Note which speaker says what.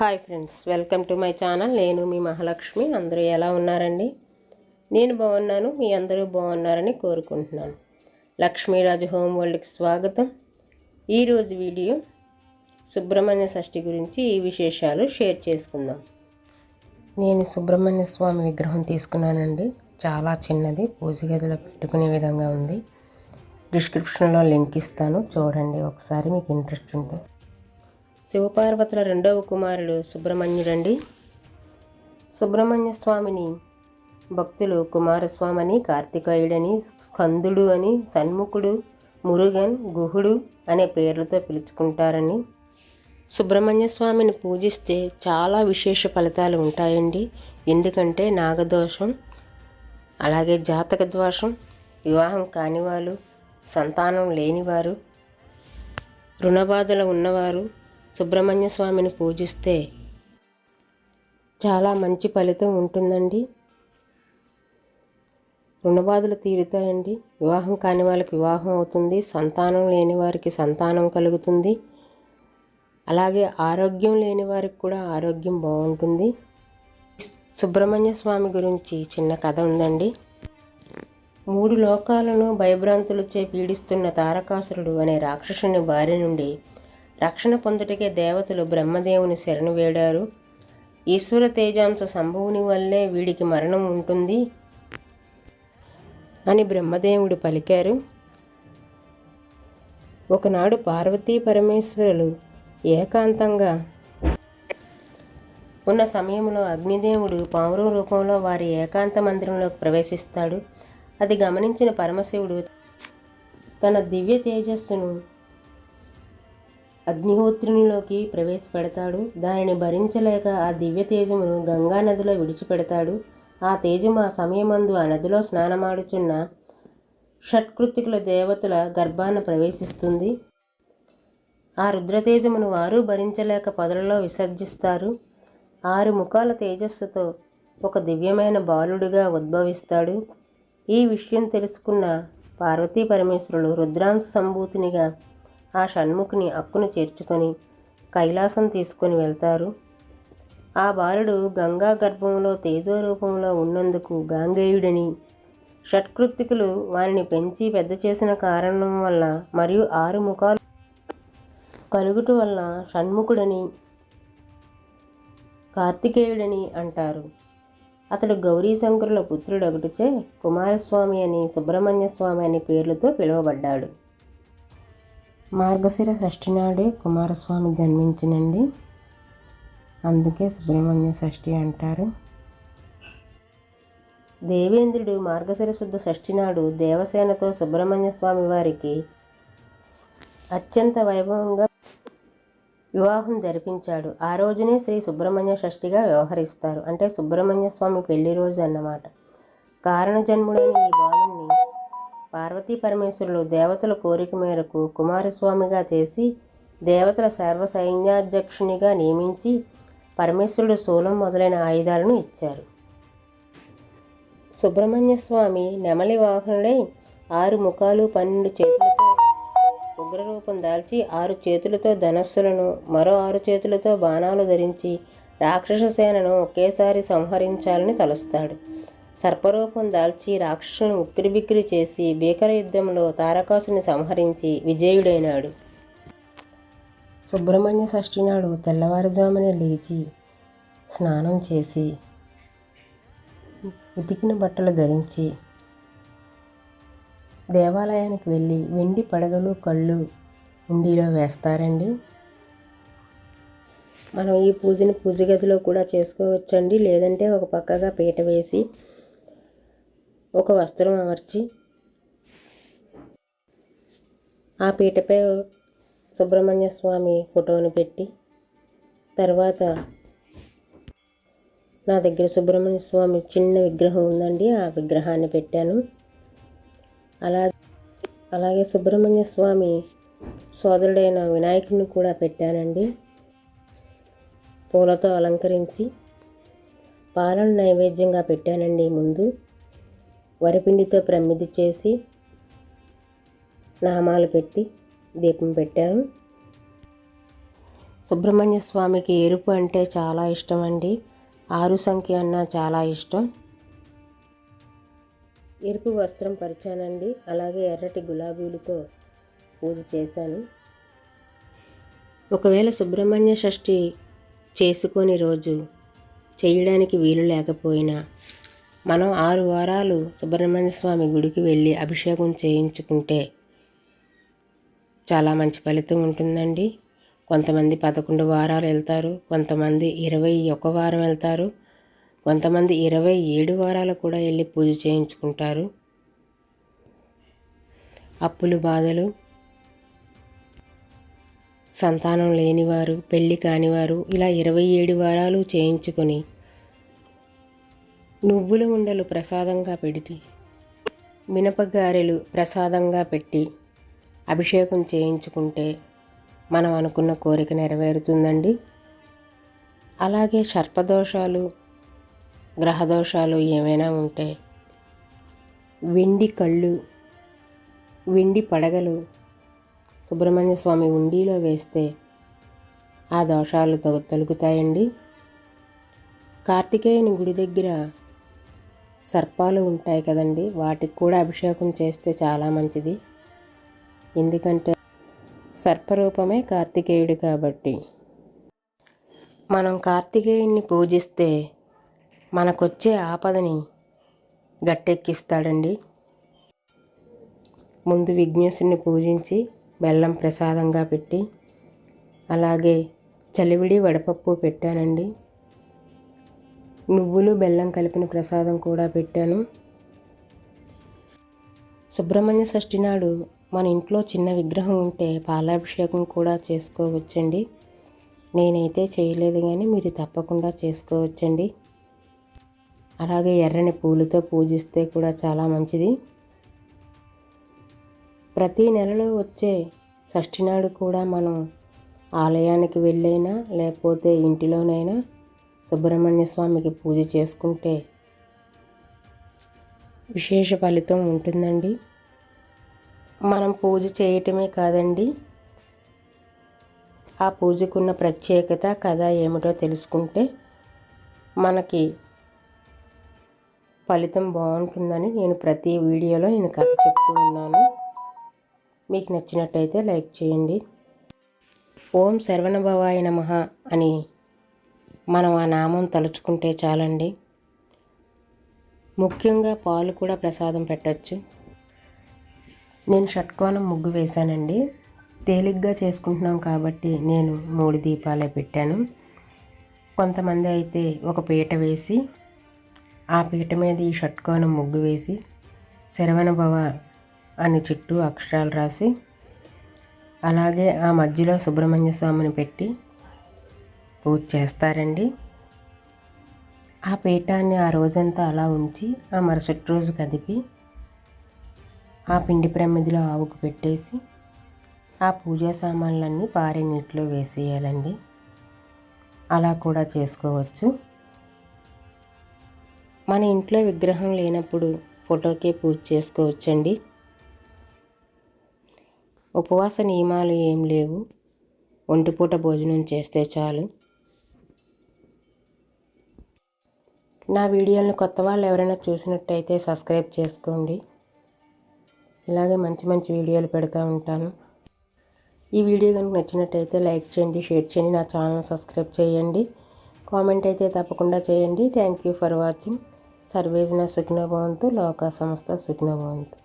Speaker 1: Hi friends, welcome to my channel. నేను మీ మహాలక్ష్మి. అందరూ ఎలా ఉన్నారండి? నేను బాగున్నాను, మీ అందరూ బాగున్నారని కోరుకుంటున్నాను. లక్ష్మీరాజు హోమ్ వరల్డ్కి స్వాగతం. ఈరోజు వీడియో సుబ్రహ్మణ్య షష్ఠి గురించి ఈ విశేషాలు షేర్ చేసుకుందాం. నేను సుబ్రహ్మణ్య స్వామి విగ్రహం తీసుకున్నానండి. చాలా చిన్నది, పూజ గదిలో పెట్టుకునే విధంగా ఉంది. డిస్క్రిప్షన్లో లింక్ ఇస్తాను, చూడండి ఒకసారి, మీకు ఇంట్రెస్ట్ ఉంటుంది. శివపార్వతుల రెండవ కుమారుడు సుబ్రహ్మణ్యుడండి. సుబ్రహ్మణ్య స్వామిని భక్తులు కుమారస్వామి అని, కార్తికేయుడని, స్కందుడు అని, సన్ముఖుడు, మురుగన్, గుహుడు అనే పేర్లతో పిలుచుకుంటారని. సుబ్రహ్మణ్య స్వామిని పూజిస్తే చాలా విశేష ఫలితాలు ఉంటాయండి. ఎందుకంటే నాగదోషం, అలాగే జాతక దోషం, వివాహం కానివారు, సంతానం లేనివారు, రుణబాధలు ఉన్నవారు సుబ్రహ్మణ్య స్వామిని పూజిస్తే చాలా మంచి ఫలితం ఉంటుందండి. రుణబాధలు తీరుతాయండి. వివాహం కాని వాళ్ళకి వివాహం అవుతుంది, సంతానం లేని వారికి సంతానం కలుగుతుంది, అలాగే ఆరోగ్యం లేని వారికి కూడా ఆరోగ్యం బాగుంటుంది. సుబ్రహ్మణ్య స్వామి గురించి చిన్న కథ ఉందండి. 3 లోకాలను భయభ్రాంతులచే పీడిస్తున్న తారకాసురుడు అనే రాక్షసుని బారి నుండి రక్షణ పొందుటకే దేవతలు బ్రహ్మదేవుని శరణు వేడారు. ఈశ్వర తేజాంశ సంభవుని వల్లే వీడికి మరణం ఉంటుంది అని బ్రహ్మదేవుడు పలికారు. ఒకనాడు పార్వతీ పరమేశ్వరులు ఏకాంతంగా ఉన్న సమయంలో అగ్నిదేవుడు పావురం రూపంలో వారి ఏకాంత మందిరంలోకి ప్రవేశిస్తాడు. అది గమనించిన పరమశివుడు తన దివ్య తేజస్సును అగ్నిహోత్రునిలోకి ప్రవేశపెడతాడు. దానిని భరించలేక ఆ దివ్య తేజమును గంగా నదిలో విడిచిపెడతాడు. ఆ తేజము ఆ సమయమందు ఆ నదిలో స్నానమాడుచున్న షట్కృత్తికుల దేవతల గర్భాన ప్రవేశిస్తుంది. ఆ రుద్రతేజమును వారు భరించలేక పొదలలో విసర్జిస్తారు. 6 ముఖాల తేజస్సుతో ఒక దివ్యమైన బాలుడిగా ఉద్భవిస్తాడు. ఈ విషయం తెలుసుకున్న పార్వతీ పరమేశ్వరులు రుద్రాంశ సంభూతినిగా ఆ షణ్ముఖుని అక్కును చేర్చుకొని కైలాసం తీసుకొని వెళ్తారు. ఆ బాలుడు గంగా గర్భంలో తేజోరూపంలో ఉన్నందుకు గాంగేయుడని, షట్కృత్తికులు వారిని పెంచి పెద్ద చేసిన కారణం వల్ల మరియు 6 ముఖాలు కలుగుట వల్ల షణ్ముఖుడని, కార్తికేయుడని అంటారు. అతడు గౌరీశంకరుల పుత్రుడగుటచే కుమారస్వామి అని, సుబ్రహ్మణ్య స్వామి అని పేర్లతో పిలువబడ్డాడు. మార్గశిర షష్ఠి నాడే కుమారస్వామి జన్మించినండి. అందుకే సుబ్రహ్మణ్య షష్ఠి అంటారు. దేవేంద్రుడు మార్గశిర శుద్ధ షష్ఠి నాడు దేవసేనతో సుబ్రహ్మణ్య స్వామి వారికి అత్యంత వైభవంగా వివాహం జరిపించాడు. ఆ రోజునే శ్రీ సుబ్రహ్మణ్య షష్ఠిగా వ్యవహరిస్తారు. అంటే సుబ్రహ్మణ్య స్వామి పెళ్లి రోజు అన్నమాట. కారణజన్ముడైన ఈ బాలుణ్ణి పార్వతీ పరమేశ్వరులు దేవతల కోరిక మేరకు కుమారస్వామిగా చేసి దేవతల సర్వ సైన్యాధ్యక్షునిగా నియమించి పరమేశ్వరుడు శూలం మొదలైన ఆయుధాలను ఇచ్చారు. సుబ్రహ్మణ్య స్వామి నెమలి వాహనుడై 6 ముఖాలు 12 చేతులతో ఉగ్రరూపం దాల్చి 6 చేతులతో ధనస్సులను, మరో 6 చేతులతో బాణాలు ధరించి రాక్షస సేనను ఒకేసారి సంహరించాలని తలుస్తాడు. సర్పరూపం దాల్చి రాక్షసులను ఉక్కిరిబిక్కిరి చేసి భీకర యుద్ధంలో తారకాసుని సంహరించి విజయుడైనాడు. సుబ్రహ్మణ్య షష్ఠి నాడు తెల్లవారుజామునే లేచి స్నానం చేసి ఉతికిన బట్టలు ధరించి దేవాలయానికి వెళ్ళి వెండి పడగలు, కళ్ళు హుండీలో వేస్తారండి. మనం ఈ పూజని పూజ గదిలో కూడా చేసుకోవచ్చండి. లేదంటే ఒక పక్కగా పీట వేసి ఒక వస్త్రం అమర్చి ఆ పీటపై సుబ్రహ్మణ్య స్వామి ఫోటోను పెట్టి, తర్వాత నా దగ్గర సుబ్రహ్మణ్య స్వామి చిన్న విగ్రహం ఉందండి, ఆ విగ్రహాన్ని పెట్టాను. అలాగే సుబ్రహ్మణ్య స్వామి సోదరుడైన వినాయకుడిని కూడా పెట్టానండి. పూలతో అలంకరించి పాలను నైవేద్యంగా పెట్టానండి. ముందు వరిపిండితో ప్రమిది చేసి నామాలు పెట్టి దీపం పెట్టాను. సుబ్రహ్మణ్య స్వామికి ఎరుపు అంటే చాలా ఇష్టం అండి. 6 సంఖ్య అన్నా చాలా ఇష్టం. ఎరుపు వస్త్రం పరిచానండి. అలాగే ఎర్రటి గులాబీలతో పూజ చేశాను. ఒకవేళ సుబ్రహ్మణ్య షష్ఠి చేసుకొని రోజు చేయడానికి వీలు లేకపోయినా మనం 6 వారాలు సుబ్రహ్మణ్య స్వామి గుడికి వెళ్ళి అభిషేకం చేయించుకుంటే చాలా మంచి ఫలితం ఉంటుందండి. కొంతమంది 11 వారాలు వెళ్తారు, కొంతమంది 21 వారం వెళ్తారు, కొంతమంది 27 వారాలు కూడా వెళ్ళి పూజ చేయించుకుంటారు. అప్పులు బాధలు, సంతానం లేనివారు, పెళ్ళి కానివారు ఇలా 27 వారాలు చేయించుకొని నువ్వుల ఉండలు ప్రసాదంగా పెట్టి, మినపగారెలు ప్రసాదంగా పెట్టి అభిషేకం చేయించుకుంటే మనం అనుకున్న కోరిక నెరవేరుతుందండి. అలాగే సర్పదోషాలు, గ్రహదోషాలు ఏమైనా ఉంటే వెండి కళ్ళు, వెండి పడగలు సుబ్రహ్మణ్య స్వామి ఉండిలో వేస్తే ఆ దోషాలు తొలగుతాయండి. కార్తికేయుని గుడి దగ్గర సర్పాలు ఉంటాయి కదండి, వాటికి కూడా అభిషేకం చేస్తే చాలా మంచిది. ఎందుకంటే సర్పరూపమే కార్తికేయుడు కాబట్టి. మనం కార్తికేయుని పూజిస్తే మనకొచ్చే ఆపదని గట్టెక్కిస్తాడండి. ముందు విఘ్నేశుని పూజించి బెల్లం ప్రసాదంగా పెట్టి, అలాగే చలివిడి వడపప్పు పెట్టానండి. నువ్వులు బెల్లం కలిపిన ప్రసాదం కూడా పెట్టాను. సుబ్రహ్మణ్య షష్ఠి నాడు మన ఇంట్లో చిన్న విగ్రహం ఉంటే పాలాభిషేకం కూడా చేసుకోవచ్చండి. నేనైతే చేయలేదు, కానీ మీరు తప్పకుండా చేసుకోవచ్చండి. అలాగే ఎర్రని పూలతో పూజిస్తే కూడా చాలా మంచిది. ప్రతి నెలలో వచ్చే షష్ఠి నాడు కూడా మనం ఆలయానికి వెళ్ళైనా లేకపోతే ఇంటిలోనైనా సుబ్రహ్మణ్య స్వామికి పూజ చేసుకుంటే విశేష ఫలితం ఉంటుందండి. మనం పూజ చేయటమే కాదండి, ఆ పూజకున్న ప్రత్యేకత కథ ఏమిటో తెలుసుకుంటే మనకి ఫలితం బాగుంటుందని నేను ప్రతి వీడియోలో కథ చెప్తూ ఉన్నాను. మీకు నచ్చినట్టయితే లైక్ చేయండి. ఓం శరవణభవాయ నమః అని మనం ఆ నామం తలుచుకుంటే చాలండి. ముఖ్యంగా పాలు కూడా ప్రసాదం పెట్టచ్చు. నేను షట్కోణం ముగ్గు వేశానండి. తేలిగ్గా చేసుకుంటున్నాం కాబట్టి నేను 3 దీపాలే పెట్టాను. కొంతమంది అయితే ఒక పీట వేసి ఆ పీట మీద ఈ షట్కోణం ముగ్గు వేసి శరవణభవ అని చుట్టూ అక్షరాలు రాసి, అలాగే ఆ మధ్యలో సుబ్రహ్మణ్య స్వామిని పెట్టి పూజ చేస్తారండి. ఆ పీఠాన్ని ఆ రోజంతా అలా ఉంచి ఆ మరుసటి రోజు కదిపి ఆ పిండి ప్రమిదిలో ఆవుకు పెట్టేసి ఆ పూజా సామాన్లన్నీ పారే నీటిలో వేసేయాలండి. అలా కూడా చేసుకోవచ్చు. మన ఇంట్లో విగ్రహం లేనప్పుడు ఫోటోకే పూజ చేసుకోవచ్చండి. ఉపవాస నియమాలు ఏం లేవు, ఒంటిపూట భోజనం చేస్తే చాలు. నా వీడియోలను కొత్త వాళ్ళు ఎవరైనా చూసినట్టయితే సబ్స్క్రైబ్ చేసుకోండి. ఇలాగే మంచి మంచి వీడియోలు పెడతా ఉంటాను. ఈ వీడియో కనుక నచ్చినట్టయితే లైక్ చేయండి, షేర్ చేయండి, నా ఛానల్ సబ్స్క్రైబ్ చేయండి, కామెంట్ అయితే తప్పకుండా చేయండి. Thank you for watching. సర్వేజన సుఖినో భవంతు, లోకా సమస్త సుఖినో భవంతు.